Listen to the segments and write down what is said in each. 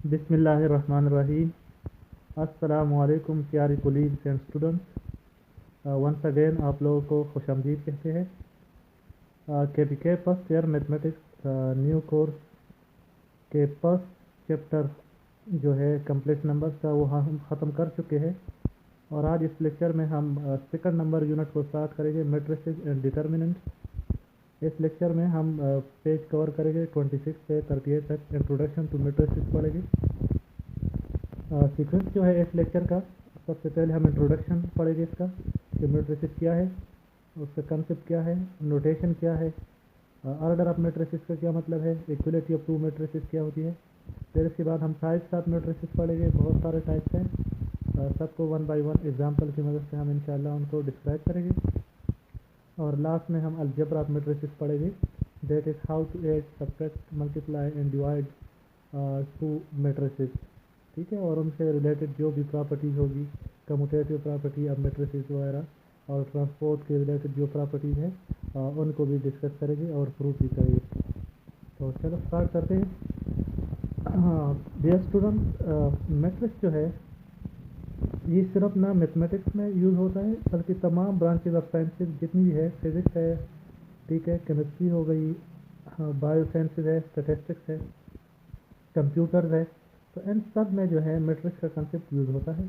बिस्मिल्लाहिर्रहमानिर्रहीम। अस्सलामुअलैकुम प्यारे colleagues and students. Once again आप लोगों को खुशामदीद कहते हैं। के first year mathematics new course के फर्स्ट चैप्टर जो है कम्प्लेक्स नंबर्स का वो हम ख़त्म कर चुके हैं और आज इस लेक्चर में हम सेकंड नंबर यूनिट को स्टार्ट करेंगे, मैट्रिसेस एंड डिटर्मिनेंट्स। इस लेक्चर में हम पेज कवर करेंगे 26 से 38 तक। इंट्रोडक्शन टू मैट्रिसेस पढ़ेंगे। सीक्वेंस जो है इस लेक्चर का, सबसे पहले हम इंट्रोडक्शन पढ़ेंगे इसका कि मैट्रिसेस क्या है, उसका कंसेप्ट क्या है, नोटेशन क्या है, ऑर्डर ऑफ मैट्रिसेस का क्या मतलब है, इक्वलिटी ऑफ टू मैट्रिसेस क्या होती है। फिर इसके बाद हम टाइप्स ऑफ मैट्रिसेस पढ़ेंगे। बहुत सारे टाइप्स हैं, सबको वन बाय वन एग्जांपल की मदद से हम इंशाल्लाह उनको डिस्क्राइब करेंगे। और लास्ट में हम अलजेब्रा ऑफ मैट्रिसेस पढ़ेंगे, that is how to add, subtract, multiply and divide two matrices. ठीक है, और उनसे रिलेटेड जो भी प्रॉपर्टीज़ होगी, कम्यूटेटिव प्रॉपर्टी ऑफ मैट्रिसेस वगैरह और ट्रांसपोर्ट के रिलेटेड जो प्रॉपर्टीज़ हैं उनको भी डिस्कस करेंगे और प्रूव भी करेंगे। तो चलो स्टार्ट करते हैं। हाँ डियर स्टूडेंट, मैट्रिक्स जो है ये सिर्फ ना मैथमेटिक्स में यूज़ होता है बल्कि तमाम ब्रांचेज ऑफ साइंसेज जितनी भी है, फिज़िक्स है, ठीक है, केमिस्ट्री हो गई, बायो साइंसेज है, स्टैटिस्टिक्स है, कंप्यूटर्स है, तो इन सब में जो है मैट्रिक्स का कंसेप्ट यूज़ होता है।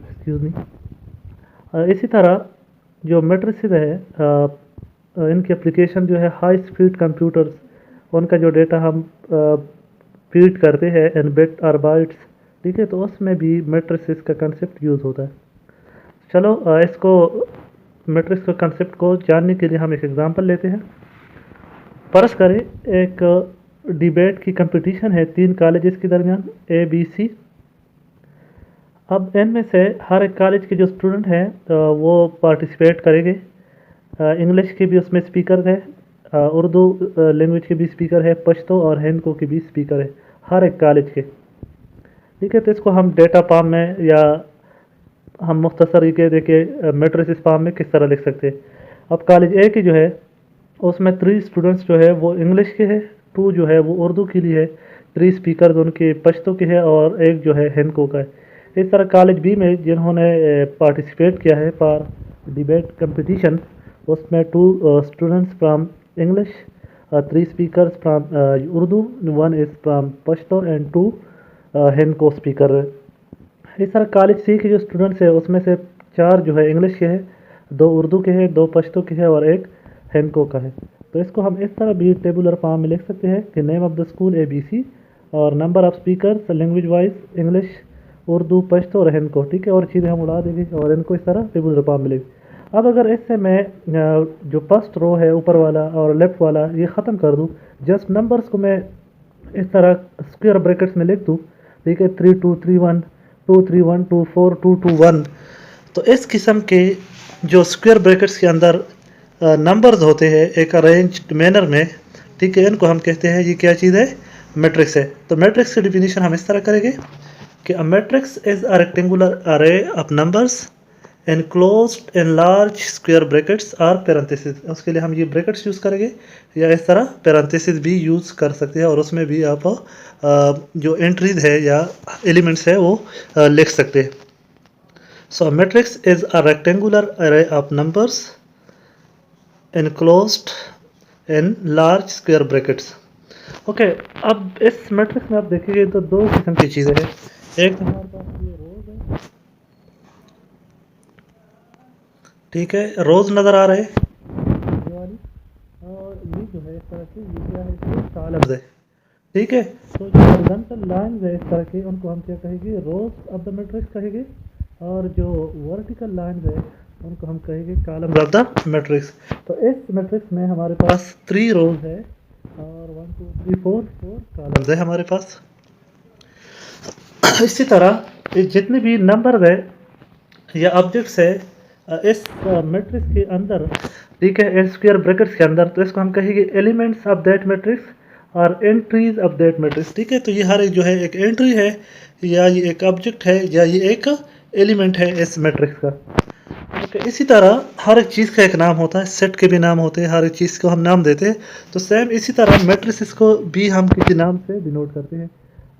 Excuse me. इसी तरह जो मैट्रिसेस है इनकी एप्लीकेशन जो है हाई स्पीड कंप्यूटर्स, उनका जो डेटा हम फीड करते हैं इन बिट और बाइट्स, ठीक है, तो उसमें भी मैट्रिसेस का कंसेप्ट यूज़ होता है। चलो इसको मैट्रिक्स का कंसेप्ट को जानने के लिए हम एक एग्जांपल लेते हैं। फर्ज करें एक डिबेट की कंपटीशन है 3 कॉलेजेस के दरमियान, ए बी सी। अब इनमें से हर एक कॉलेज के जो स्टूडेंट हैं वो पार्टिसिपेट करेंगे। इंग्लिश के भी उसमें स्पीकर है, उर्दू लैंग्वेज के भी स्पीकर है, पश्तो और हिंदको के भी स्पीकर है हर एक कॉलेज के। ठीक है, तो इसको हम डेटा पाम में या हम मुख्तसर तरीके देके मैट्रिसेस पाम में किस तरह लिख सकते हैं। अब कॉलेज ए की जो है उसमें 3 स्टूडेंट्स जो है वो इंग्लिश के हैं, 2 जो है वो उर्दू के लिए है, 3 स्पीकर उनके पश्तो के है और एक जो है हिंदको का है। इस तरह कॉलेज बी में जिन्होंने पार्टिसिपेट किया है फॉर डिबेट कंपटीशन, उसमें 2 students from English, 3 speakers from Urdu, 1 is from Pashto and 2 Hindko speaker. इस तरह कॉलेज सी के जो स्टूडेंट्स है उसमें से 4 जो है इंग्लिश के हैं, 2 उर्दू के हैं, 2 पश्तो के हैं और 1 हिंदको का है। तो इसको हम इस तरह भी टेबुलर फॉर्म में लिख सकते हैं कि name of the school ABC और number of speakers language wise English, Urdu, Pashto और हिंदको, ठीक है, और चीज़ें हम उड़ा देंगे और इनको इस तरह टेबुलर फॉर्म में लिख। अब अगर इससे मैं जो फर्स्ट रो है ऊपर वाला और लेफ्ट वाला ये ख़त्म कर दूँ, जस्ट नंबर्स को मैं इस तरह स्क्वायर ब्रैकेट्स में लिख दूँ, ठीक है, 3 2 3 1 2 3 1 2 4 2 2 1, तो इस किस्म के जो स्क्वायर ब्रैकेट्स के अंदर नंबर्स होते हैं एक अरेंज्ड मैनर में, ठीक है, इनको हम कहते हैं ये क्या चीज़ है, मैट्रिक्स है। तो मैट्रिक्स की डिफिनीशन हम इस तरह करेंगे कि a matrix is a rectangular array of numbers enclosed in large square brackets और पैरेंथेसिस। उसके लिए हम ये ब्रैकेट्स यूज़ करेंगे या इस तरह पैरेंथेसिस भी यूज़ कर सकते हैं और उसमें भी आप जो एंट्रीज है या एलिमेंट्स है वो लिख सकते हैं। सो matrix is a rectangular array of numbers enclosed in large square brackets। Okay, अब इस मैट्रिक्स में आप देखेंगे तो 2 किस्म की चीज़ें हैं। एक तो हमारे पास ये रोज है, ठीक है, रोज नज़र आ रहे हैं ये वाली, और ये जो है इस तरह के ये क्या है, ये कॉलम्स है, ठीक है। तो जो हॉरिजॉन्टल लाइंस है इस तरह के उनको हम क्या कहेंगे, रोज ऑफ द मैट्रिक्स कहेंगे, और जो वर्टिकल लाइंस है उनको हम कहेंगे कॉलम्स ऑफ द मैट्रिक्स। तो इस मैट्रिक्स में हमारे पास 3 रोज है और 1 2 3 4 कॉलम्स है हमारे पास। इसी तरह जितने भी नंबर है या ऑब्जेक्ट्स है इस मैट्रिक्स के अंदर, ठीक है, स्क्वायर ब्रैकेट्स के अंदर, तो इसको हम कहेंगे एलिमेंट्स ऑफ दैट मैट्रिक्स और एंट्रीज ऑफ दैट मैट्रिक्स, ठीक है। तो ये हर एक जो है एक एंट्री है या ये एक ऑब्जेक्ट है या ये एक एलिमेंट है इस मैट्रिक्स का। ओके, इसी तरह हर एक चीज़ का एक नाम होता है, सेट के भी नाम होते हैं, हर एक चीज़ को हम नाम देते हैं। तो सेम इसी तरह मैट्रिसेस को भी हम किसी नाम से डिनोट करते हैं।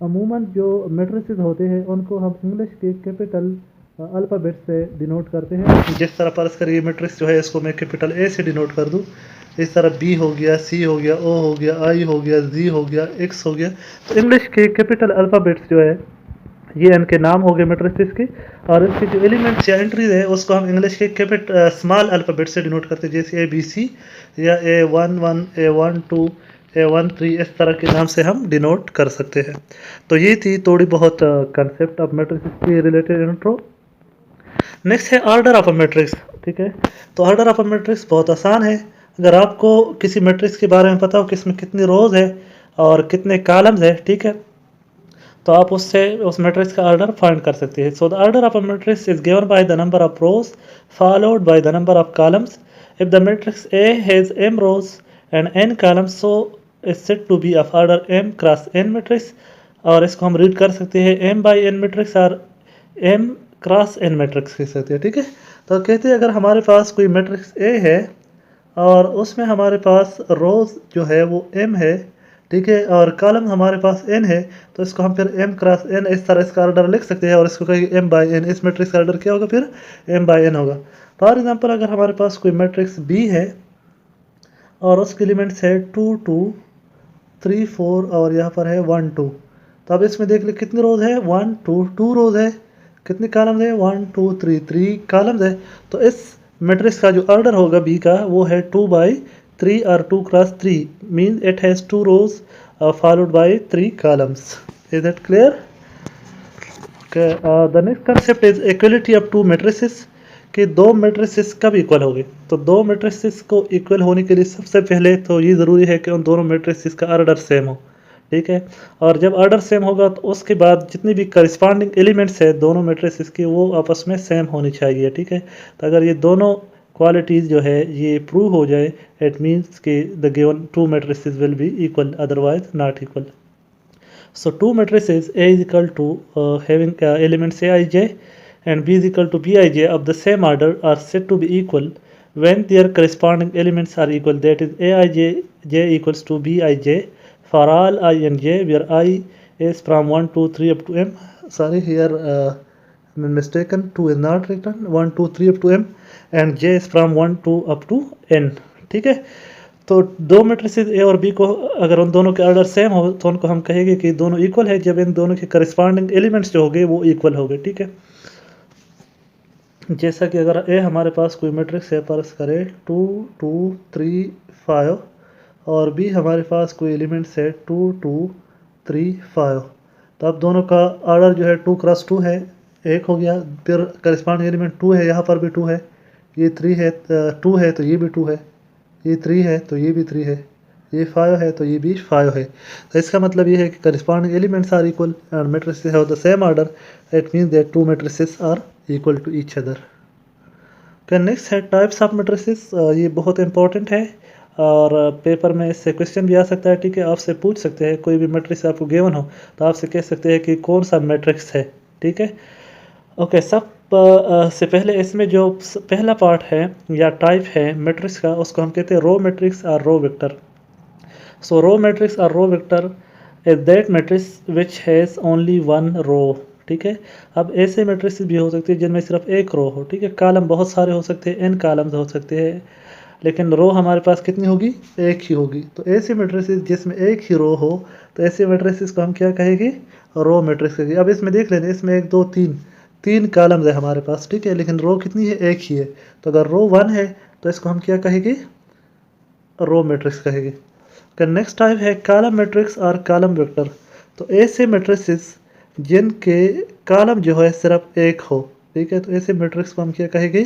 अमूमन जो मैट्रिसेस होते हैं उनको हम इंग्लिश के कैपिटल अल्फ़ाबेट से डिनोट करते हैं। जिस तरह फर्ज करिए मैट्रिक्स जो है इसको मैं कैपिटल ए से डिनोट कर दूं, इस तरह बी हो गया, सी हो गया, ओ हो गया, आई हो गया, जी हो गया, एक्स हो गया। तो इंग्लिश के कैपिटल अल्फ़ाबेट्स जो है ये इनके नाम हो गए मैट्रिसेस के, और इसके जो एलिमेंट्स या एंट्रीज है उसको हम इंग्लिश के स्मॉल अल्फ़ाबेट से डिनोट करते हैं, जैसे ए बी सी या A11, A12, A13, इस तरह के नाम से हम डिनोट कर सकते हैं। तो ये थी थोड़ी बहुत कंसेप्ट ऑफ मैट्रिक्स के रिलेटेड इंट्रो। नेक्स्ट है ऑर्डर ऑफ अ मैट्रिक्स। ठीक है, तो ऑर्डर ऑफ अ मैट्रिक्स बहुत आसान है। अगर आपको किसी मैट्रिक्स के बारे में पता हो कि इसमें कितनी रोज है और कितने कॉलम्स है, ठीक है, तो आप उससे उस मैट्रिक्स का ऑर्डर फाइंड कर सकते हैं। So the order of a matrix is given by the number of rows followed by the number of columns. If the matrix A has m rows and n columns, so is said to be of order m cross n matrix. और इसको हम read कर सकते हैं m by n matrix और m cross n matrix कह सकते हैं। ठीक है, तो कहते हैं अगर हमारे पास कोई मैट्रिक्स A है और उसमें हमारे पास रोज जो है वो m है, ठीक है, और कॉलम हमारे पास n है, तो इसको हम फिर m क्रॉस n इस तरह इसका ऑर्डर लिख सकते हैं और इसको कहेंगे m बाई n। इस मैट्रिक्स का ऑर्डर क्या होगा? फिर m बाई n होगा। फॉर एग्जांपल अगर हमारे पास कोई मैट्रिक्स B है और उसके एलिमेंट्स है 2 2 3 4 और यहाँ पर है 1 2, तो अब इसमें देख ले कितनी रोज है? 1 2 2 रोज है। कितने कॉलम्स है? 1 2 3 3 कॉलम्स है। तो इस मैट्रिक्स का जो ऑर्डर होगा बी का वो है 2 बाई 3 और 2 cross 3 mean it has 2 rows followed by 3 columns. Is that clear? The next concept is equality of two matrices, कि दो मैट्रिसेस कब इक्वल होंगे। तो दो मैट्रिसेस को इक्वल होने के लिए सबसे पहले तो ये ज़रूरी है कि उन दोनों मैट्रिसेस का ऑर्डर सेम हो। ठीक है, और जब ऑर्डर सेम होगा तो उसके बाद जितनी भी करस्पॉन्डिंग एलिमेंट्स है दोनों मैट्रिसेस की वो आपस में सेम होनी चाहिए। ठीक है, तो अगर ये दोनों क्वालिटीज़ जो है ये प्रूव हो जाए, इट मीन्स कि the given to matrices will B equal, otherwise not equal. So two matrices A is equal to having elements Aij and B is equal to Bij of the same order are said to be equal when their corresponding elements are equal. That is Aij j equals to Bij for all I and j, where I is from 1 2 3 up to m. Sorry, here mistaken, 2 is not written, 1 2 3 up to m and j is from 1 2 up to n. ठीक है, तो दो matrices ए और B को अगर उन दोनों के ऑर्डर सेम हो तो उनको हम कहेंगे कि दोनों इक्वल है जब इन दोनों के करस्पॉन्डिंग एलिमेंट्स जो होंगे वो इक्वल होंगे। ठीक है, जैसा कि अगर ए हमारे पास कोई मैट्रिक्स है, परस करे 2 2 3 5 और बी हमारे पास कोई एलिमेंट्स है 2 2 3 5, तो अब दोनों का ऑर्डर जो है 2 क्रॉस 2 है, एक हो गया। फिर करस्पॉन्डिंग एलिमेंट 2 है, यहाँ पर भी 2 है, ये 3 है, 2 है तो ये भी 2 है, ये 3 है तो ये भी 3 है, ये 5 है तो ये भी 5 है। तो इसका मतलब ये है कि corresponding elements are equal and matrices have the same order, it means that two matrices are equal to each other. Okay, next है टाइप्स ऑफ मैट्रिसेस। ये बहुत इंपॉर्टेंट है और पेपर में इससे क्वेश्चन भी आ सकता है। ठीक है, आपसे पूछ सकते हैं, कोई भी मैट्रिक्स आपको गिवन हो तो आपसे कह सकते हैं कि कौन सा मैट्रिक्स है। ठीक है, ओके, सब से पहले इसमें जो पहला पार्ट है या टाइप है मैट्रिक्स का उसको हम कहते हैं रो मैट्रिक्स और रो वेक्टर। सो रो मैट्रिक्स और row vector is that matrix which has only one row. ठीक है, अब ऐसे मैट्रिक्स भी हो सकते हैं जिनमें सिर्फ एक रो हो। ठीक है, कॉलम बहुत सारे हो सकते हैं, n कॉलम्स हो सकते हैं, लेकिन रो हमारे पास कितनी होगी? एक ही होगी। तो ऐसे मैट्रिसेस जिसमें एक ही रो हो तो ऐसे मैट्रिसेस को हम क्या कहेंगे? रो मैट्रिक्स कहेंगे। अब इसमें देख लेंगे, इसमें 1 2 3 कॉलम्स है हमारे पास। ठीक है, लेकिन रो कितनी है? एक ही है। तो अगर रो 1 है तो इसको हम क्या कहेंगे? रो मैट्रिक्स कहेंगे। नेक्स्ट टाइप है कॉलम मैट्रिक्स और कॉलम वेक्टर। तो ऐसे मैट्रिसेस जिनके कॉलम जो है सिर्फ एक हो, ठीक है, तो ऐसे मैट्रिक्स को हम क्या कहेंगे?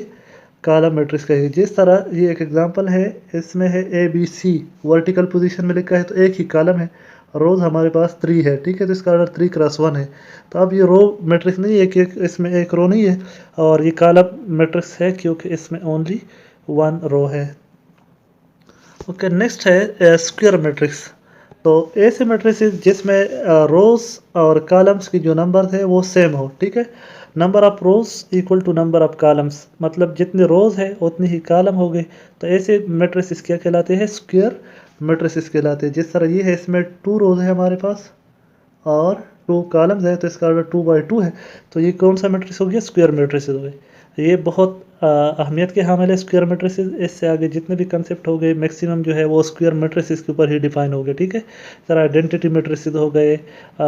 कॉलम मैट्रिक्स कहेंगे। जिस तरह ये एक एग्जांपल है, इसमें है ABC वर्टिकल पोजीशन में लिखा है तो एक ही कॉलम है, रोज हमारे पास 3 है। ठीक है, तो इसका ऑर्डर 3 क्रॉस 1 है। तो अब ये रो मैट्रिक्स नहीं है कि इसमें एक रो नहीं है, और ये कॉलम मैट्रिक्स है क्योंकि इसमें ओनली 1 रो है। ओके, नेक्स्ट है स्क्वायर मैट्रिक्स। तो ऐसे मैट्रिक्स जिसमें रोज और कॉलम्स की जो नंबर है वो सेम हो। ठीक है, number of rows equal to number of columns, मतलब जितने रोज है उतनी ही कॉलम हो गए। तो ऐसे मैट्रिक्स क्या कहलाते हैं? स्क्वायर मैट्रिक्स कहलाते हैं। जिस तरह ये है, इसमें 2 रोज है हमारे पास और 2 कॉलम्स है, तो इसका ऑर्डर 2 by 2 है। तो ये कौन सा मैट्रिक्स हो गया? स्क्वायर मैट्रिक्स हो गए। ये बहुत अहमियत के हामिल है स्क्वायर मैट्रिसेस। इससे आगे जितने भी कंसेप्ट हो गए मैक्सिमम जो है वो स्क्वायर मैट्रिसेस के ऊपर ही डिफाइन हो गए, ठीक है। सर आइडेंटिटी मैट्रिसेस हो गए,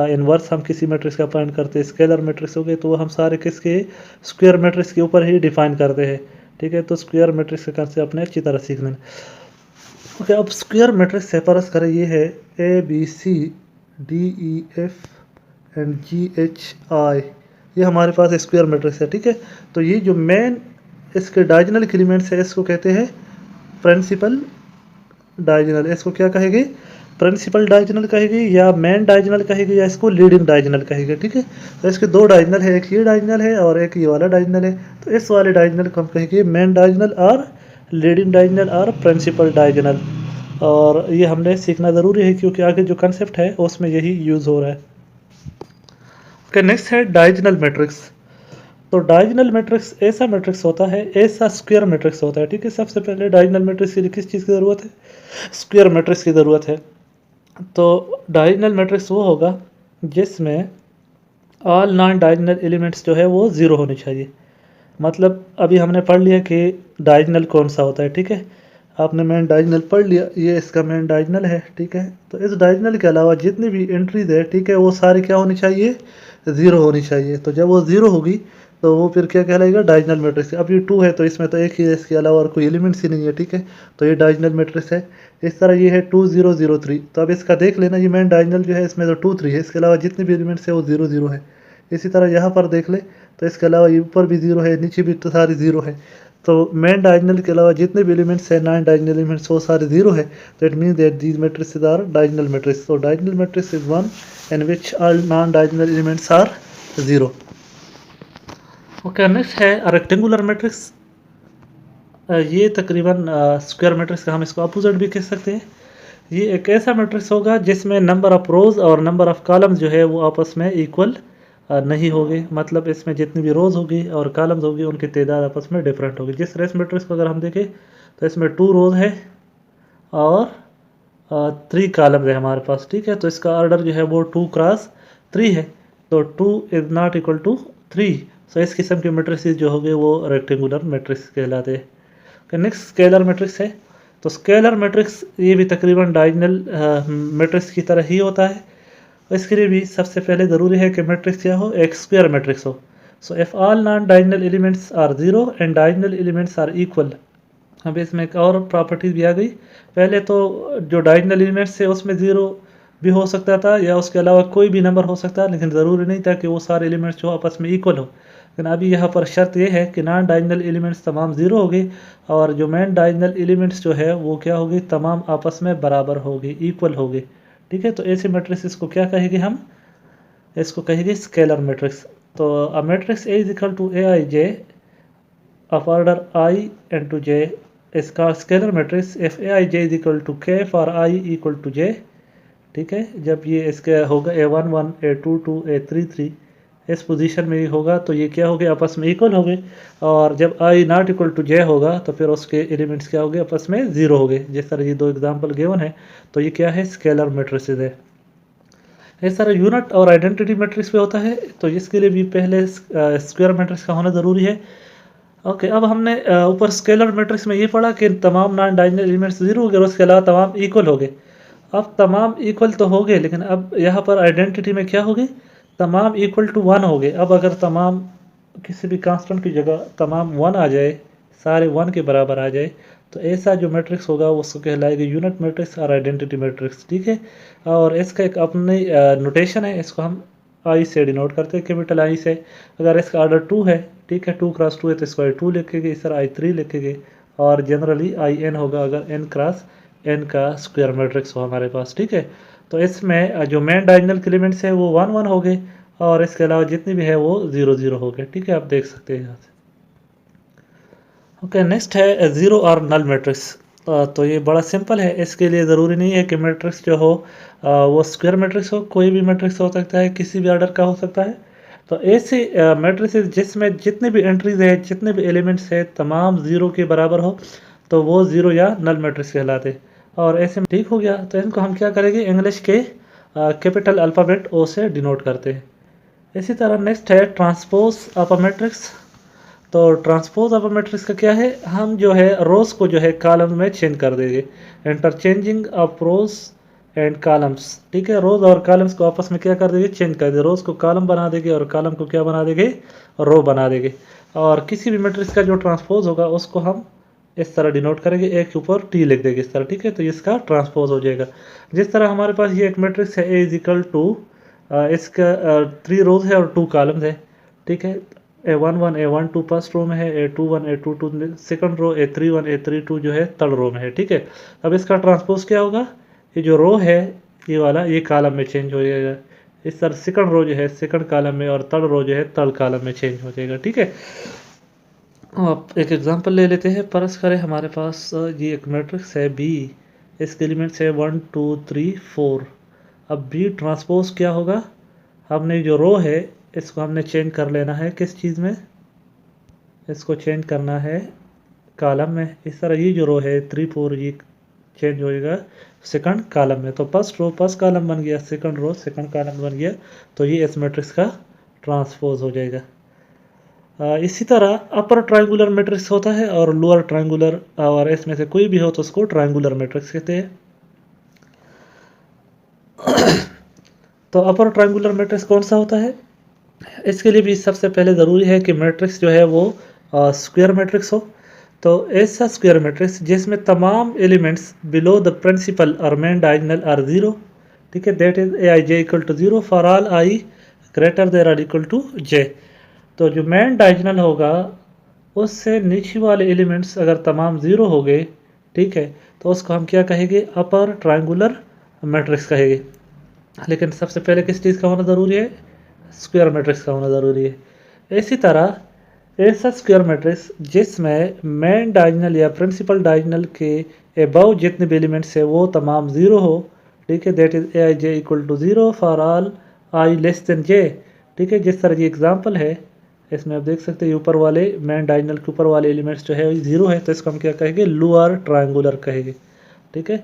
इनवर्स हम किसी मैट्रिक्स का फाइंड करते हैं, स्केलर मैट्रिक्स हो गए, तो वो हम सारे किसके? स्क्वायर मैट्रिक्स के ऊपर ही डिफाइन करते हैं, ठीक है। तो स्क्वायर मैट्रिक्स का कंसेप्ट आपने अच्छी तरह सीख लेना। ओके, अब स्क्वायर मैट्रिक्स से फर्ज करें ये है ABCDEF and GHI, ये हमारे पास स्क्वायर मैट्रिक्स है, ठीक है। तो ये जो मेन इसके डायगोनल एलिमेंट्स है इसको कहते हैं प्रिंसिपल डायगोनल। इसको क्या कहेंगे? प्रिंसिपल डायगोनल कहेगी, या मेन डायगोनल कहेगी, या इसको लीडिंग डायगोनल कहेगी, ठीक है। तो इसके 2 डायगोनल है, एक ये डायगोनल है और एक ये वाला डायगोनल है। तो इस वाले डायगोनल को हम कहेंगे मेन डायगोनल और लीडिंग डायगोनल और प्रिंसिपल डायगोनल। और ये हमने सीखना ज़रूरी है क्योंकि आगे जो कंसेप्ट है उसमें यही यूज़ हो रहा है। ओके, नेक्स्ट है डायगोनल मैट्रिक्स। तो डायगोनल मैट्रिक्स ऐसा मैट्रिक्स होता है, ऐसा स्क्वायर मैट्रिक्स होता है, ठीक है। सबसे पहले डायगोनल मैट्रिक्स के लिए किस चीज़ की ज़रूरत है? स्क्वायर मैट्रिक्स की ज़रूरत है। तो डायगोनल मैट्रिक्स वो होगा जिसमें ऑल नॉन डायगोनल एलिमेंट्स जो है वो ज़ीरो होने चाहिए। मतलब अभी हमने पढ़ लिया कि डायगोनल कौन सा होता है, ठीक है। आपने मेन डायगोनल पढ़ लिया, ये इसका मेन डायगोनल है, ठीक है। तो इस डायगोनल के अलावा जितनी भी एंट्रीज है, ठीक है, वो सारी क्या होनी चाहिए? ज़ीरो होनी चाहिए। तो जब वो ज़ीरो होगी तो वो फिर क्या कहलाएगा? Diagonal matrix. अब ये 2 है तो इसमें तो एक ही है, इसके अलावा और कोई एलिमेंट्स ही नहीं है, ठीक है। तो ये डायगोनल मैट्रिक्स है। इस तरह ये है 2 0 0 3। तो अब इसका देख लेना, ये मेन डायगोनल जो है इसमें तो 2 3 है, इसके अलावा जितने भी एलिमेंट्स है वो 0 0 है। इसी तरह यहाँ पर देख ले तो इसके अलावा ये ऊपर भी 0 है, नीचे भी तो सारी 0 है। तो मेन डायगोनल के अलावा जितने भी एलिमेंट्स है, 9 डायगोनल एलिमेंट्स, वो सारे 0 है। तो it mean that these matrices are diagonal matrix. तो diagonal matrix is one in which all non diagonal elements are 0। Okay, next है रेक्टेंगुलर मैट्रिक्स। ये तकरीबन स्क्वायर मैट्रिक्स का हम इसको अपोजिट भी कह सकते हैं। ये एक ऐसा मैट्रिक्स होगा जिसमें नंबर ऑफ रोज़ और नंबर ऑफ कॉलम्स जो है वो आपस में इक्वल नहीं होंगे। मतलब इसमें जितनी भी रोज़ होगी और कॉलम्स होगी उनकी तादाद आपस में डिफरेंट होगी। जिस रेस मैट्रिक्स को अगर हम देखें तो इसमें 2 रोज़ है और 3 कॉलम्स है हमारे पास, ठीक है। तो इसका ऑर्डर जो है वो 2 क्रॉस 3 है। तो 2 इज़ नॉट इक्वल टू 3। सो इस किस्म के मैट्रिक्स जो होंगे वो रेक्टेंगुलर मैट्रिक्स कहलाते हैं। नेक्स्ट स्केलर मैट्रिक्स है। तो स्केलर मैट्रिक्स ये भी तकरीबन डायगोनल मैट्रिक्स की तरह ही होता है। इसके लिए भी सबसे पहले ज़रूरी है कि मैट्रिक्स क्या हो? एक स्क्वायर मैट्रिक्स हो। So if all non diagonal elements are 0 and diagonal elements are equal. अब इसमें एक और प्रॉपर्टी भी आ गई। पहले तो जो डायगोनल एलिमेंट्स है उसमें 0 भी हो सकता था या उसके अलावा कोई भी नंबर हो सकता है, लेकिन ज़रूरी नहीं था कि वो सारे एलिमेंट्स जो आपस में इक्वल हो। लेकिन अभी यहाँ पर शर्त ये है कि नॉन डायगोनल एलिमेंट्स तमाम 0 होगी और जो मेन डायगोनल एलिमेंट्स जो है वो क्या होगी? तमाम आपस में बराबर होगी, इक्वल होगी, ठीक है। तो ऐसे मैट्रिक्स को क्या कहेंगे हम? इसको कहेंगे स्केलर मैट्रिक्स। तो a matrix A is equal to Aij of order I into J इसका scalar matrix if Aij is equal to K for I equal to J, ठीक है। जब ये इसका होगा A1 1 A2 2 A3 3 इस पोजीशन में ही होगा तो ये क्या हो गए? आपस में इक्वल हो गए। और जब I not equal to J होगा तो फिर उसके एलिमेंट्स क्या हो गए? आपस में 0 हो गए। जिस तरह ये 2 एग्जाम्पल गिवन है तो ये क्या है? स्केलर मैट्रिसेस है। इस तरह यूनिट और आइडेंटिटी मैट्रिक्स पे होता है, तो इसके लिए भी पहले स्क्वायर मैट्रिक्स का होना ज़रूरी है। ओके, अब हमने ऊपर स्केलर मैट्रिक्स में ये पढ़ा कि तमाम नॉन डायगोनल एलिमेंट्स 0 हो गए और उसके अलावा तमाम इक्वल हो गए। अब तमाम इक्वल तो हो गए, लेकिन अब यहाँ पर आइडेंटिटी में क्या हो गए? तमाम इक्वल टू 1 हो गए। अब अगर तमाम किसी भी कांस्टेंट की जगह तमाम 1 आ जाए, सारे 1 के बराबर आ जाए, तो ऐसा जो मैट्रिक्स होगा उसको कहलाएगा यूनिट मैट्रिक्स और आइडेंटिटी मैट्रिक्स, ठीक है। और इसका एक अपनी नोटेशन है, इसको हम आई से डिनोट करते हैं, कैपिटल आई से। अगर इसका ऑर्डर 2 है, ठीक है, 2 क्रॉस 2 है तो इसको I2 लिखेंगे, इस तरह I3 लिखेंगे। और जनरली IN होगा अगर n क्रॉस n का स्क्वायर मैट्रिक्स हो हमारे पास, ठीक है। तो इसमें जो मेन डायगोनल एलिमेंट्स है वो 1 1 हो गए और इसके अलावा जितनी भी है वो 0 0 हो गए, ठीक है। आप देख सकते हैं यहाँ से। ओके, नेक्स्ट है ज़ीरो और नल मैट्रिक्स। तो ये बड़ा सिंपल है। इसके लिए ज़रूरी नहीं है कि मैट्रिक्स जो हो वो स्क्वायर मैट्रिक्स हो, कोई भी मैट्रिक्स हो सकता है, किसी भी ऑर्डर का हो सकता है। तो ऐसे मैट्रिक्स जिसमें जितने भी एंट्रीज है, जितने भी एलिमेंट्स है, तमाम 0 के बराबर हो तो वो 0 या नल मैट्रिक्स कहलाते। और ऐसे में ठीक हो गया। तो इनको हम क्या करेंगे? इंग्लिश के कैपिटल अल्फ़ाबेट ओ से डिनोट करते हैं। इसी तरह नेक्स्ट है ट्रांसपोज ऑफ अ मैट्रिक्स। तो ट्रांसपोज ऑफ अ मैट्रिक्स का क्या है, हम जो है रोज़ को जो है कॉलम में चेंज कर देंगे, interchanging of rose and columns. ठीक है, रोज़ और कॉलम्स को आपस में क्या कर देंगे, चेंज कर देंगे। रोज़ को कॉलम बना देंगे और कॉलम को क्या बना देंगे, रो बना देंगे। और किसी भी मैट्रिक्स का जो ट्रांसपोज होगा उसको हम इस तरह डिनोट करेंगे, एक के ऊपर टी लिख देंगे इस तरह। ठीक है, तो इसका ट्रांसपोज हो जाएगा। जिस तरह हमारे पास ये एक मैट्रिक्स है ए इज इक्वल टू, इसका 3 रोज है और 2 कॉलम्स है। ठीक है, A11 A12 फर्स्ट रो में है, A21 A22 second row, A31 A32 जो है थर्ड रो में है। ठीक है, अब इसका ट्रांसपोज क्या होगा, ये जो रो है ये वाला ये कॉलम में चेंज हो जाएगा। इस तरह सेकंड रो जो है सेकंड कॉलम में और थर्ड रो जो है थर्ड कॉलम में चेंज हो जाएगा। ठीक है, आप एक एग्जांपल ले लेते हैं। फर्ज करें हमारे पास ये एक मैट्रिक्स है बी, इसके एलिमेंट्स है 1 2 3 4। अब बी ट्रांसपोज क्या होगा, हमने जो रो है इसको हमने चेंज कर लेना है किस चीज़ में, इसको चेंज करना है कॉलम में। इस तरह ये जो रो है 3 4 ये चेंज होएगा सेकंड कॉलम में। तो फर्स्ट रो फर्स्ट कॉलम बन गया, सेकंड रो सेकंड कॉलम बन गया, तो ये इस मैट्रिक्स का ट्रांसपोज हो जाएगा। इसी तरह अपर ट्रायंगुलर मैट्रिक्स होता है और लोअर ट्रायंगुलर, और इसमें से कोई भी हो तो उसको ट्रायंगुलर मैट्रिक्स कहते हैं। तो अपर ट्रायंगुलर मैट्रिक्स कौन सा होता है, इसके लिए भी सबसे पहले ज़रूरी है कि मैट्रिक्स जो है वो स्क्वायर मैट्रिक्स हो। तो ऐसा स्क्वायर मैट्रिक्स जिसमें तमाम एलिमेंट्स बिलो द प्रिंसिपल और मेन डायगोनल आर ज़ीरो। ठीक है, that is A I j equal to zero for all i greater than or equal to j. तो जो मेन डायगोनल होगा उससे नीचे वाले एलिमेंट्स अगर तमाम ज़ीरो हो गए, ठीक है, तो उसको हम क्या कहेंगे, अपर ट्रायंगुलर मैट्रिक्स कहेंगे। लेकिन सबसे पहले किस चीज़ का होना ज़रूरी है, स्क्वायर मैट्रिक्स का होना ज़रूरी है। इसी तरह ऐसा स्क्वायर मैट्रिक्स जिसमें मेन डायगोनल या प्रिंसिपल डायगोनल के अबव जितने भी एलिमेंट्स है वो तमाम ज़ीरो हो। ठीक है, that is a I j equal to zero for all i less than j. ठीक है, जिस तरह की एग्जांपल है इसमें आप देख सकते हैं ऊपर वाले मेन डायगोनल के ऊपर वाले एलिमेंट्स जो है ज़ीरो है, तो इसको हम क्या कहेंगे, लोअर ट्रायंगुलर कहेंगे। ठीक है,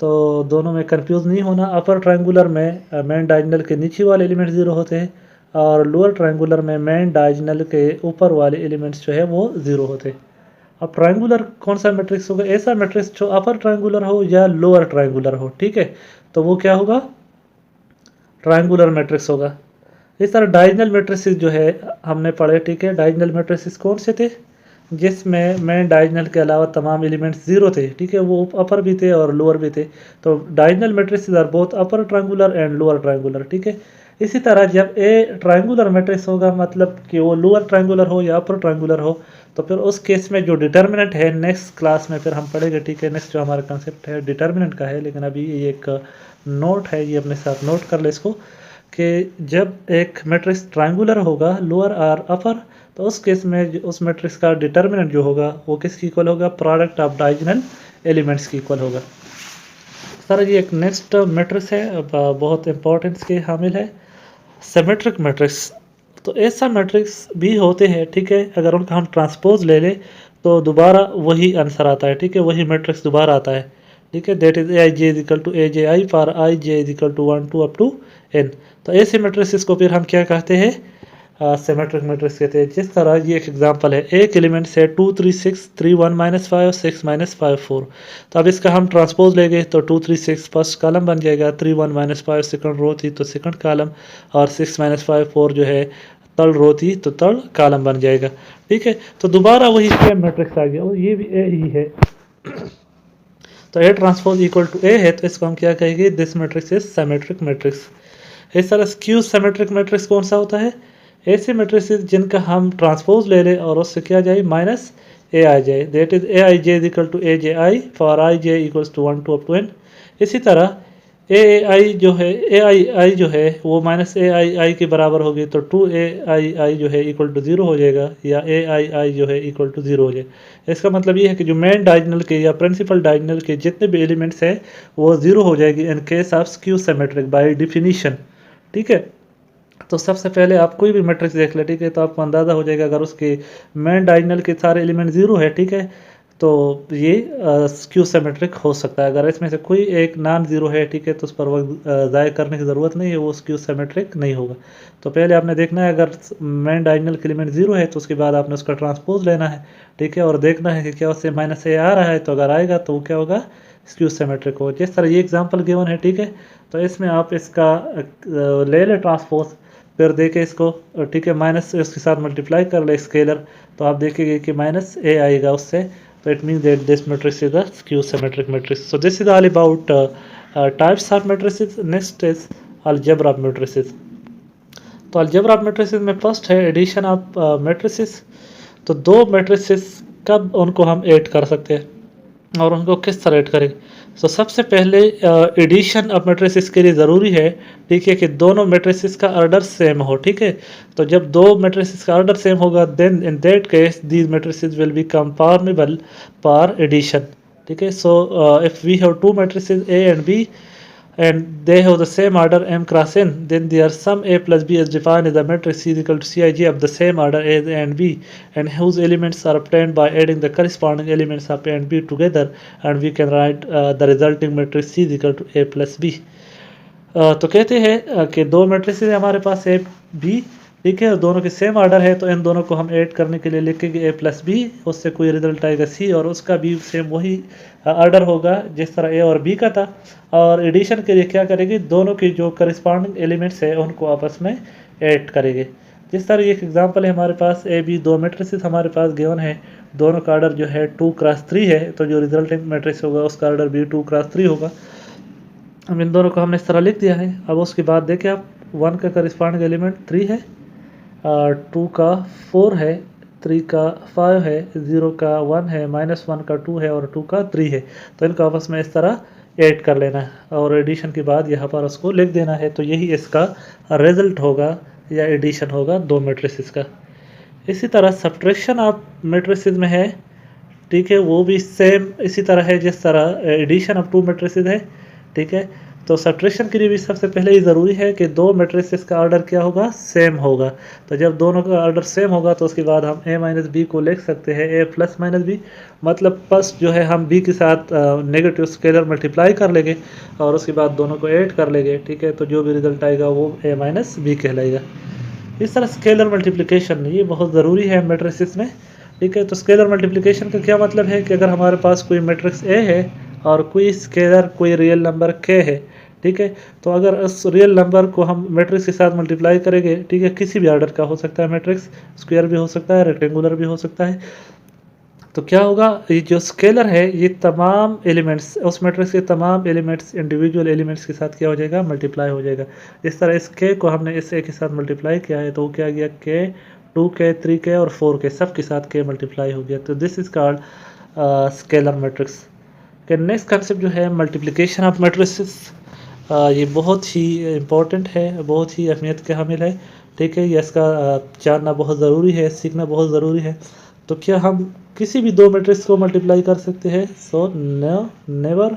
तो दोनों में कंफ्यूज नहीं होना। अपर ट्रायंगुलर में मेन डायगोनल के नीचे वाले एलिमेंट ज़ीरो होते हैं और लोअर ट्रायंगुलर में मेन डायगोनल के ऊपर वाले एलिमेंट्स जो है वो ज़ीरो होते हैं। अब ट्रायंगुलर कौन सा मैट्रिक्स होगा, ऐसा मैट्रिक्स जो अपर ट्रायंगुलर हो या लोअर ट्रायंगुलर हो। ठीक है, तो वो क्या होगा, ट्रायंगुलर मैट्रिक्स होगा। इस तरह डायगोनल मैट्रिसेस जो है हमने पढ़े। ठीक है, डायगोनल मैट्रिसेस कौन से थे, जिसमें मेन डायगोनल के अलावा तमाम एलिमेंट्स ज़ीरो थे। ठीक है, वो अपर भी थे और लोअर भी थे। तो diagonal matrices are both upper triangular and lower triangular. ठीक है, इसी तरह जब ए ट्रायंगुलर मैट्रिक्स होगा, मतलब कि वो लोअर ट्रायंगुलर हो या अपर ट्रायंगुलर हो, तो फिर उस केस में जो डिटर्मिनेंट है नेक्स्ट क्लास में फिर हम पढ़ेंगे। ठीक है, नेक्स्ट जो हमारा कंसेप्ट है डिटर्मिनेंट का है, लेकिन अभी ये एक नोट है, ये अपने साथ नोट कर ले इसको, कि जब एक मैट्रिक्स ट्रायंगुलर होगा लोअर और अपर, तो उस केस में उस मैट्रिक्स का डिटर्मिनेंट जो होगा वो किसकी इक्वल होगा, प्रोडक्ट ऑफ डायगोनल एलिमेंट्स की इक्वल होगा। सर ये एक नेक्स्ट मैट्रिक्स है, बहुत इंपॉर्टेंस के हामिल है, सिमेट्रिक मैट्रिक्स। तो ऐसा मैट्रिक्स भी होते हैं। ठीक है, अगर उनका हम ट्रांसपोज ले लें तो दोबारा वही आंसर आता है। ठीक है, वही मैट्रिक्स दोबारा आता है। ठीक है, that is A I J is equal to A J I for I J is equal to 1 2 up to N. तो ऐसे मैट्रिक्स को फिर हम क्या कहते हैं, सिमेट्रिक मैट्रिक्स कहते हैं। जिस तरह ये एक एग्जांपल है, एक एलिमेंट है 2 3 6 3 1 -5 6 -5 4। तो अब इसका हम ट्रांसपोज लेंगे तो 2 3 6 फर्स्ट कॉलम बन जाएगा, 3 1 -5 सेकंड रो थी तो सेकंड कॉलम, और 6 -5 4 जो है थर्ड रो थी तो थर्ड कॉलम बन जाएगा। ठीक है, तो दोबारा वही सेम मैट्रिक्स आ गया और ये भी ए ही है। तो ए ट्रांसपोज इक्वल टू ए है, तो इसको हम क्या कहेंगे, this matrix is symmetric matrix. इस तरह स्क्यू सिमेट्रिक मैट्रिक्स कौन सा होता है, ऐसे मैट्रिसेस जिनका हम ट्रांसपोज ले लें और उससे क्या जाए, माइनस ए आ जाए, that is A I J is equal to A J I for I J equals to 1 2 up to N. इसी तरह ए आई जो है, ए आई आई जो है वो माइनस ए आई आई के बराबर होगी, तो 2 ए आई आई जो है इक्वल टू 0 हो जाएगा, या ए आई आई जो है इक्वल टू 0 हो जाएगा। इसका मतलब ये है कि जो मेन डायगोनल के या प्रिंसिपल डायगोनल के जितने भी एलिमेंट्स हैं वो 0 हो जाएगी इन case of skew symmetric bye definition. ठीक है, तो सबसे पहले आप कोई भी मैट्रिक्स देख ले। ठीक है, तो आपको अंदाज़ा हो जाएगा अगर उसके मेन डायगोनल के सारे एलिमेंट 0 है, ठीक है, तो ये स्क्यू सिमेट्रिक हो सकता है। अगर इसमें से कोई एक नॉन ज़ीरो है, ठीक है, तो उस पर वक्त ज़ाया करने की ज़रूरत नहीं है, वो स्क्यू सिमेट्रिक नहीं होगा। तो पहले आपने देखना है, अगर मेन डायगोनल के एलिमेंट ज़ीरो है तो उसके बाद आपने उसका ट्रांसपोज लेना है, ठीक है, और देखना है कि क्या उससे माइनस ए आ रहा है। तो अगर आएगा तो वो क्या होगा, स्क्यू सिमेट्रिक होगा। जिस तरह ये एग्जाम्पल गिवन है, ठीक है, तो इसमें आप इसका ले लें ट्रांसपोज, फिर देखें इसको, ठीक है, माइनस से उसके साथ मल्टीप्लाई कर ले स्केलर, तो आप देखेंगे कि माइनस ए आएगा उससे। So it means that this matrix is a skew symmetric matrix. So this is all about types of matrices. Next is algebra of matrices. तो algebra of matrices में फर्स्ट है एडिशन ऑफ matrices. तो दो matrices कब उनको हम add कर सकते हैं और उनको किस तरह ऐड करेंगे। तो सबसे पहले एडिशन ऑफ मैट्रिसेस के लिए ज़रूरी है, ठीक है, कि दोनों मैट्रिसेस का ऑर्डर सेम हो, ठीक है। तो जब दो मैट्रिसेस का ऑर्डर सेम होगा, then in that case these matrices will be comparable for addition, ठीक है। So if we have two matrices A and B and they have the same order m cross n, then their sum a plus b is defined as the matrix C is equal to Cij of the same order a and b, and whose elements are obtained by adding the corresponding elements of a and b together, and we can write the resulting matrix C is equal to a plus b. तो कहते हैं कि दो matrices है हमारे पास A B, ठीक है, और दोनों के सेम ऑर्डर है, तो इन दोनों को हम ऐड करने के लिए लिखेंगे ए प्लस बी, उससे कोई रिजल्ट आएगा सी, और उसका भी सेम वही ऑर्डर होगा जिस तरह ए और बी का था। और एडिशन के लिए क्या करेंगे, दोनों की जो करस्पॉन्डिंग एलिमेंट्स है उनको आपस में ऐड करेंगे। जिस तरह एक एग्जांपल है हमारे पास ए बी, दो मैट्रिसेस हमारे पास गिवन है, दोनों का ऑर्डर जो है 2x3 है, तो जो रिजल्टिंग मैट्रिक्स होगा उसका ऑर्डर भी 2x3 होगा। अब इन दोनों को हमने इस तरह लिख दिया है। अब उसके बाद देखिए आप, 1 का करस्पॉन्डिंग एलिमेंट 3 है, 2 का 4 है, 3 का 5 है, 0 का 1 है, -1 का 2 है और 2 का 3 है। तो इनको आपस में इस तरह ऐड कर लेना है और एडिशन के बाद यहाँ पर उसको लिख देना है। तो यही इसका रिजल्ट होगा या एडिशन होगा दो मैट्रिसेस का। इसी तरह सब्ट्रैक्शन ऑफ मैट्रिसेस में है, ठीक है, वो भी सेम इसी तरह है जिस तरह एडिशन ऑफ टू मैट्रिसेस है, ठीक है। तो सब्ट्रैक्शन के लिए भी सबसे पहले ही ज़रूरी है कि दो मैट्रिसेस का ऑर्डर क्या होगा, सेम होगा। तो जब दोनों का ऑर्डर सेम होगा तो उसके बाद हम a माइनस बी को लिख सकते हैं a प्लस माइनस बी, मतलब फर्स्ट जो है हम b के साथ नेगेटिव स्केलर मल्टीप्लाई कर लेंगे और उसके बाद दोनों को ऐड कर लेंगे, ठीक है। तो जो भी रिजल्ट आएगा वो a माइनस बी कहलाएगा। इस तरह स्केलर मल्टीप्लिकेशन ये बहुत ज़रूरी है मैट्रिसेस में, ठीक है। तो स्केलर मल्टीप्लिकेशन का क्या मतलब है कि अगर हमारे पास कोई मैट्रिक्स ए है और कोई स्केलर कोई रियल नंबर k है, ठीक है, तो अगर उस रियल नंबर को हम मैट्रिक्स के साथ मल्टीप्लाई करेंगे, ठीक है, किसी भी ऑर्डर का हो सकता है मैट्रिक्स, स्क्वायर भी हो सकता है, रेक्टेंगुलर भी हो सकता है, तो क्या होगा, ये जो स्केलर है ये तमाम एलिमेंट्स, उस मैट्रिक्स के तमाम एलिमेंट्स इंडिविजुअल एलिमेंट्स के साथ क्या हो जाएगा, मल्टीप्लाई हो जाएगा। इस तरह इस k को हमने इस a के साथ मल्टीप्लाई किया है, तो वो क्या गया, k, 2k, 3k और 4k सब के साथ k मल्टीप्लाई हो गया। तो this is called scalar matrix. के नेक्स्ट कंसेप्ट जो है मल्टीप्लिकेशन ऑफ मैट्रिसेस, ये बहुत ही इम्पोर्टेंट है, बहुत ही अहमियत के हामिल है, ठीक है। ये इसका जानना बहुत ज़रूरी है, सीखना बहुत ज़रूरी है। तो क्या हम किसी भी दो मैट्रिक्स को मल्टीप्लाई कर सकते हैं? So no, never.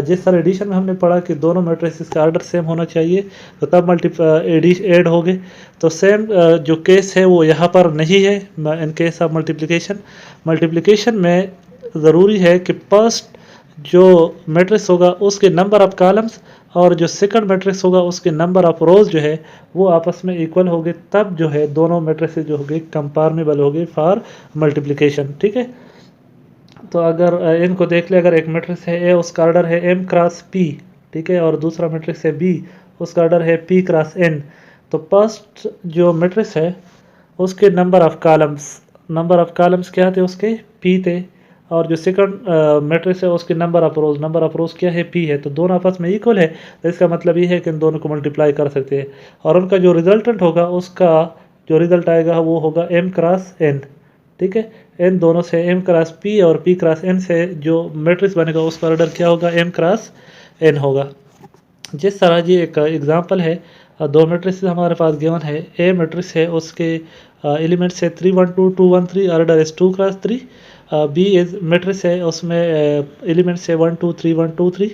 जिस तरह एडिशन में हमने पढ़ा कि दोनों मैट्रिक्स का ऑर्डर सेम होना चाहिए तो तब ऐड होंगे, तो सेम जो केस है वो यहाँ पर नहीं है इन केस ऑफ मल्टीप्लिकेशन में ज़रूरी है कि फर्स्ट जो मैट्रिक्स होगा उसके नंबर ऑफ कॉलम्स और जो सेकंड मैट्रिक्स होगा उसके नंबर ऑफ रोज जो है वो आपस में इक्वल होंगे, तब जो है दोनों मैट्रिक्स जो होंगे कंपारेबल होंगे फॉर मल्टीप्लिकेशन, ठीक है। तो अगर इनको देख ले, अगर एक मैट्रिक्स है ए, उसका ऑर्डर है m क्रॉस p, ठीक है, और दूसरा मैट्रिक्स है b, उसका ऑर्डर है p क्रॉस n, तो फर्स्ट जो मैट्रिक्स है उसके नंबर ऑफ कॉलम्स क्या थे, उसके p थे, और जो सेकंड मैट्रिक्स है उसके नंबर ऑफ रोज क्या है, p है। तो दोनों आपस में इक्वल है, तो इसका मतलब ये है कि इन दोनों को मल्टीप्लाई कर सकते हैं और उनका जो रिजल्टेंट होगा उसका जो रिजल्ट आएगा वो होगा m क्रॉस n, ठीक है। n दोनों से m क्रॉस p और p क्रॉस n से जो मैट्रिक्स बनेगा उसका ऑर्डर क्या होगा, m क्रॉस n होगा। जिस तरह जी एक एग्जांपल है, दो मैट्रिक्स हमारे पास गिवन है, a मैट्रिक्स है उसके एलिमेंट्स है 3 1 2 2 1 3, order is 2 cross 3, b is matrix है उसमें एलिमेंट्स है 1 2 3 1 2 3,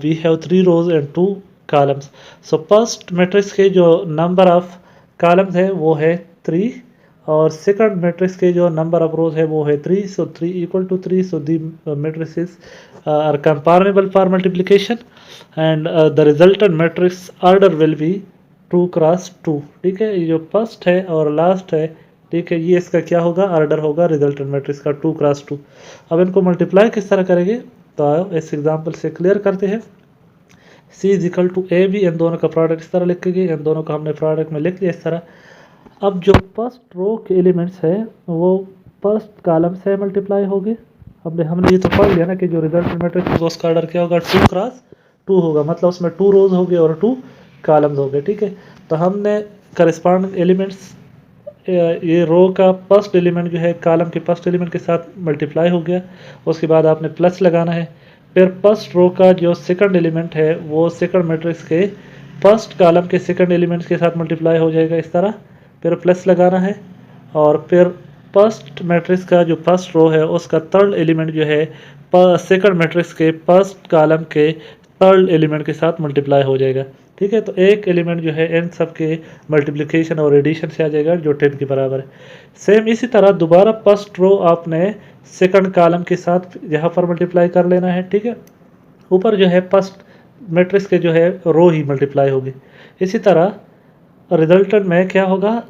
we have 3 rows and 2 columns. So first matrix के जो नंबर ऑफ कॉलम्स है वो है 3 और सेकंड मैट्रिक्स के जो नंबर ऑफ रोज है वो है 3, so 3 equal to 3, so the matrices are comparable for multiplication and the resultant matrix order will be 2 cross 2। ठीक है, ये जो फर्स्ट है और लास्ट है, ठीक है, ये इसका क्या होगा, ऑर्डर होगा रिजल्टेंट मैट्रिक्स का 2 क्रॉस 2। अब इनको मल्टीप्लाई किस तरह करेंगे, तो इस एग्जांपल से क्लियर करते हैं। C is equal to A B, इन दोनों का प्रोडक्ट इस तरह लिखेंगे, इन दोनों का हमने प्रोडक्ट में लिख लिया इस तरह। अब जो फर्स्ट रो के एलिमेंट्स है वो फर्स्ट कॉलम से मल्टीप्लाई होंगे। अब हमने ये तो पढ़ लिया ना कि जो रिजल्टेंट मैट्रिक्स होगा उसका ऑर्डर क्या होगा, 2 क्रॉस 2 होगा, मतलब उसमें 2 रोज होंगे और 2 कॉलम्स होंगे। ठीक है, तो हमने करस्पॉन्डिंग एलिमेंट्स, ये रो का फर्स्ट एलिमेंट जो है कॉलम के फर्स्ट एलिमेंट के साथ मल्टीप्लाई हो गया, उसके बाद आपने प्लस लगाना है। फिर फर्स्ट रो का जो सेकंड एलिमेंट है वो सेकंड मैट्रिक्स के फर्स्ट कॉलम के सेकंड एलिमेंट्स के साथ मल्टीप्लाई हो जाएगा इस तरह, फिर प्लस लगाना है। और फिर फर्स्ट मैट्रिक्स का जो फर्स्ट रो है उसका थर्ड एलिमेंट जो है सेकंड मैट्रिक्स के फर्स्ट कॉलम के थर्ड एलिमेंट के साथ मल्टीप्लाई हो जाएगा। ठीक है, तो एक एलिमेंट जो है इन सब के मल्टीप्लिकेशन और एडिशन से आ जाएगा जो 10 के बराबर है। सेम इसी तरह दोबारा फर्स्ट रो आपने सेकंड कॉलम के साथ यहाँ पर मल्टीप्लाई कर लेना है। ठीक है, ऊपर जो है फर्स्ट मैट्रिक्स के जो है रो ही मल्टीप्लाई होगी। इसी तरह रिजल्टेंट में क्या होगा,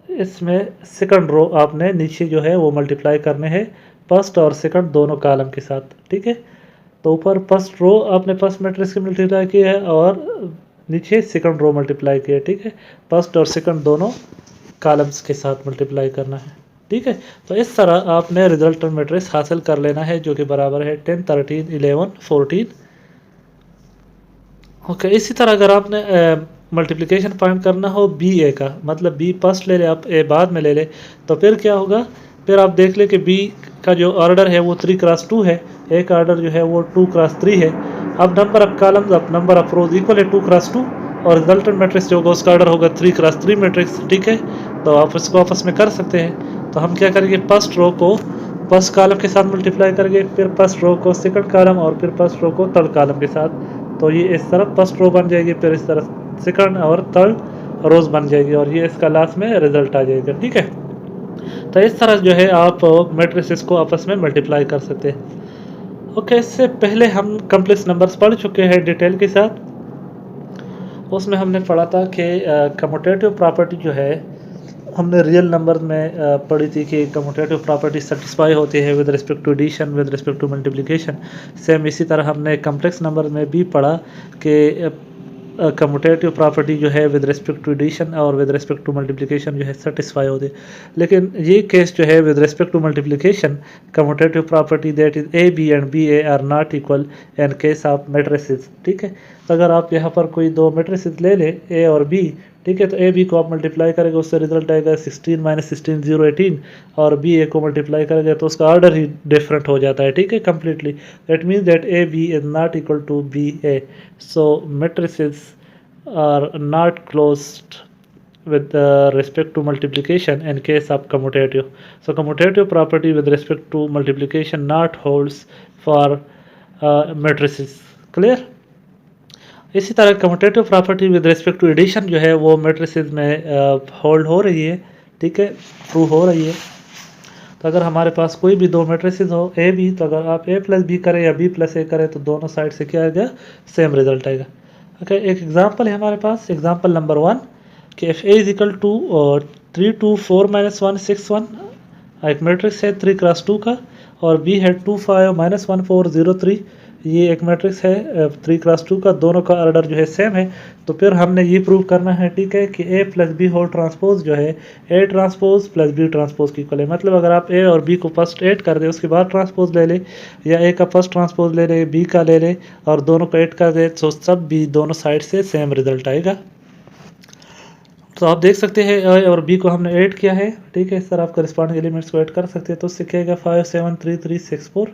इसमें सेकंड रो आपने नीचे जो है वो मल्टीप्लाई करने हैं फर्स्ट और सेकंड दोनों कॉलम के साथ। ठीक है, तो ऊपर फर्स्ट रो आपने फर्स्ट मैट्रिक्स की मल्टीप्लाई की है और नीचे सेकंड रो मल्टीप्लाई किया है। ठीक है, फर्स्ट और सेकंड दोनों कॉलम्स के साथ मल्टीप्लाई करना है। ठीक है, तो इस तरह आपने रिजल्टेंट मैट्रिक्स हासिल कर लेना है जो कि बराबर है 10, 13, 11, 14। ओके, इसी तरह अगर आपने मल्टीप्लिकेशन फाइंड करना हो बी ए का, मतलब बी फर्स्ट ले ले आप ए बाद में ले ले, तो फिर क्या होगा, फिर आप देख ले कि बी का जो ऑर्डर है वो 3 क्रॉस 2 है, एक ऑर्डर जो है वो 2 क्रॉस 3 है। अब नंबर ऑफ कॉलम्स अब नंबर ऑफ रोज इक्वल है 2 क्रॉस 2 और रिजल्टेंट मैट्रिक्स जो होगा उसका ऑर्डर होगा 3 क्रॉस 3 मैट्रिक्स। ठीक है, तो आप इसको आपस में कर सकते हैं। तो हम क्या करेंगे, फर्स्ट रो को फर्स्ट कॉलम के साथ मल्टीप्लाई करेंगे, फिर फर्स्ट रो को सेकंड कॉलम और फिर फर्स्ट रो को थर्ड कॉलम के साथ, तो ये इस तरह फर्स्ट रो बन जाएगी, फिर इस तरह सेकंड और थर्ड रोज बन जाएगी और ये इसका लास्ट में रिजल्ट आ जाएगा। ठीक है, तो इस तरह जो है आप मैट्रिसेस को आपस में मल्टीप्लाई कर सकते हैं। ओके, इससे पहले हम कम्प्लेक्स नंबर्स पढ़ चुके हैं डिटेल के साथ। उसमें हमने पढ़ा था कि कम्यूटेटिव प्रॉपर्टी जो है हमने रियल नंबर में पढ़ी थी कि कम्यूटेटिव प्रॉपर्टी सेटिस्फाई होती है with respect to addition, with respect to multiplication. Same इसी तरह हमने कम्प्लेक्स नंबर में भी पढ़ा कि कम्यूटेटिव प्रॉपर्टी जो है विद रिस्पेक्ट टू एडिशन और विद रिस्पेक्ट टू मल्टीप्लिकेशन जो है सेटिस्फाई होती है। लेकिन ये केस जो है with respect to multiplication, commutative property that is A B and B A are not equal in case of matrices. ठीक है, तो अगर आप यहाँ पर कोई दो मैट्रिसेस ले लें ए और बी, ठीक है, तो ए बी को आप मल्टीप्लाई करेंगे उससे रिजल्ट आएगा 16 माइनस 16 0 18 और बी ए को मल्टीप्लाई करेंगे तो उसका ऑर्डर ही डिफरेंट हो जाता है। ठीक है, completely that means that A B is not equal to B A, so matrices are not closed with respect to multiplication in case of commutative. So commutative property with respect to multiplication not holds for matrices. Clear? इसी तरह commutative property with respect to addition जो है वो matrices में hold हो रही है। ठीक है, ट्रू हो रही है। तो अगर हमारे पास कोई भी दो मैट्रिसेस हो ए बी, तो अगर आप ए प्लस बी करें या बी प्लस ए करें तो दोनों साइड से क्या आएगा, सेम रिजल्ट आएगा। ओके, एक एग्जांपल है हमारे पास, एग्जांपल नंबर 1 कि if A is equal to 3 2 4 -1 6 1, एक मैट्रिक्स है 3 क्रॉस 2 का, और बी है 2 5 -1 4 0 3, ये एक मैट्रिक्स है 3 क्रॉस 2 का, दोनों का ऑर्डर जो है सेम है। तो फिर हमने ये प्रूव करना है, ठीक है, कि A plus B whole transpose जो है A transpose plus B transpose की इक्वल है। मतलब अगर आप ए और बी को फर्स्ट ऐड कर दे उसके बाद ट्रांसपोज ले ले, या ए का फर्स्ट ट्रांसपोज ले ले बी का ले ले और दोनों को ऐड कर दे, तो सब बी दोनों साइड से सेम रिजल्ट आएगा। तो आप देख सकते हैं ए और बी को हमने ऐड किया है। ठीक है, इस तरह आप करस्पॉन्डिंग एलिमेंट्स को ऐड कर सकते हैं। तो उससे क्या आएगा 5 7 3 3 6 4,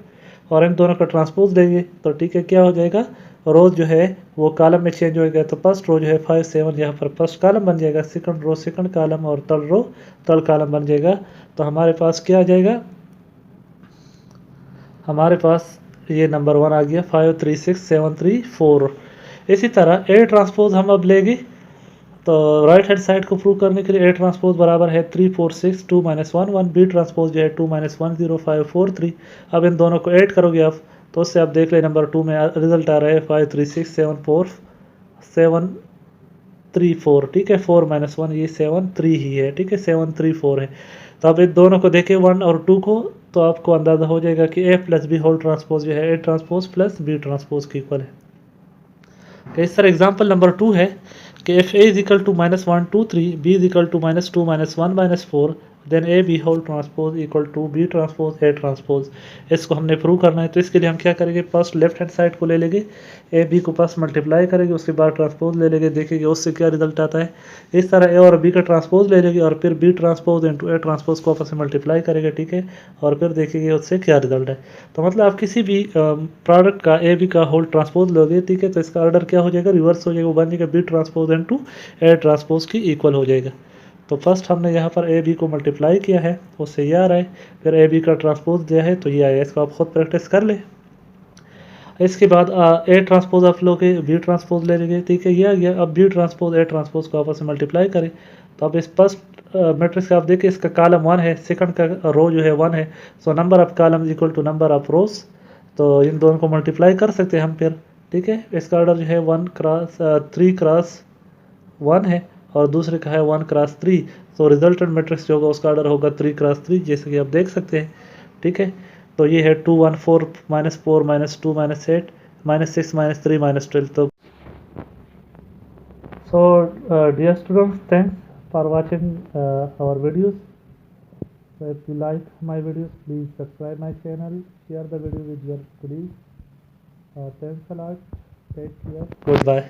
और इन दोनों का ट्रांसपोज देंगे तो ठीक है क्या हो जाएगा, रोज जो है वो कॉलम में चेंज होएगा। तो फर्स्ट रो जो है 5 7 यहाँ पर फर्स्ट कॉलम बन जाएगा, सेकंड रो सेकंड कॉलम और थर्ड रो थर्ड कॉलम बन जाएगा। तो हमारे पास क्या आ जाएगा, हमारे पास ये नंबर 1 आ गया 5 3 6 7 3 4। इसी तरह ए ट्रांसपोज हम अब लेंगे, तो राइट हैंड साइड को प्रूव करने के लिए A ट्रांसपोज बराबर है 3 4 6 2 माइनस 1 1, बी ट्रांसपोज जो है 2 माइनस 1 0 5 4 3। अब इन दोनों को ऐड करोगे आप तो उससे आप देख ले नंबर 2 में रिजल्ट आ रहा है 5 3 6 7 4 7 3 4। ठीक है, 4 माइनस 1 ये 7 3 ही है। ठीक है, 7 3 4 है। तो आप इन दोनों को देखें 1 और 2 को, तो आपको अंदाज़ा हो जाएगा कि A plus B whole transpose जो है A transpose plus B transpose की इक्वल है। इस तरह एग्जाम्पल नंबर 2 है कि if A is equal to minus 1 2 3, B is equal to minus 2 minus 1 minus 4, then A B whole transpose equal to B transpose A transpose. इसको हमने prove करना है, तो इसके लिए हम क्या करेंगे, फर्स्ट लेफ्ट हैंड साइड को ले लेंगे, ए बी को पास मल्टीप्लाई करेंगे, उसके बाद ट्रांसपोज ले लेंगे, देखेंगे उससे क्या रिजल्ट आता है। इस तरह ए और बी का ट्रांसपोज ले लेंगे और फिर B transpose into A transpose को आपस में मल्टीप्लाई करेंगे। ठीक है, और फिर देखेंगे उससे क्या रिजल्ट है। तो मतलब आप किसी भी प्रोडक्ट का ए बी का होल ट्रांसपोज लोगे, ठीक है, तो इसका ऑर्डर क्या हो जाएगा, रिवर्स हो जाएगा, वो बन जाएगा B transpose into A transpose की इक्वल हो जाएगा। तो फर्स्ट हमने यहाँ पर ए बी को मल्टीप्लाई किया है, उससे ये आ रहा है, फिर ए बी का ट्रांसपोज दिया है तो ये आया। इसको आप खुद प्रैक्टिस कर ले। इसके बाद ए ट्रांसपोज आप लोगे, बी ट्रांसपोज ले लेंगे, ठीक है, ये आ गया। अब बी ट्रांसपोज ए ट्रांसपोज को आपस में मल्टीप्लाई करें, तो अब इस फर्स्ट मैट्रिक्स का आप देखिए, इसका कॉलम 1 है, सेकंड का रो जो है 1 है, so number of column equal to number of rows. तो इन दोनों को मल्टीप्लाई कर सकते हैं हम फिर। ठीक है, इसका ऑर्डर जो है 3 क्रॉस 1 है और दूसरे का है 1 क्रॉस 3। तो रिजल्टेंट मैट्रिक्स जो होगा उसका ऑर्डर होगा 3 क्रॉस 3, जैसे कि आप देख सकते हैं। ठीक है, तो ये है 2 1 4 -4 -2 -8 -6 -3 -12। तो so dear students, thanks for watching our videos. So if you like my videos, please subscribe my channel, share the video with your colleagues. Thanks a lot. Take care. Goodbye.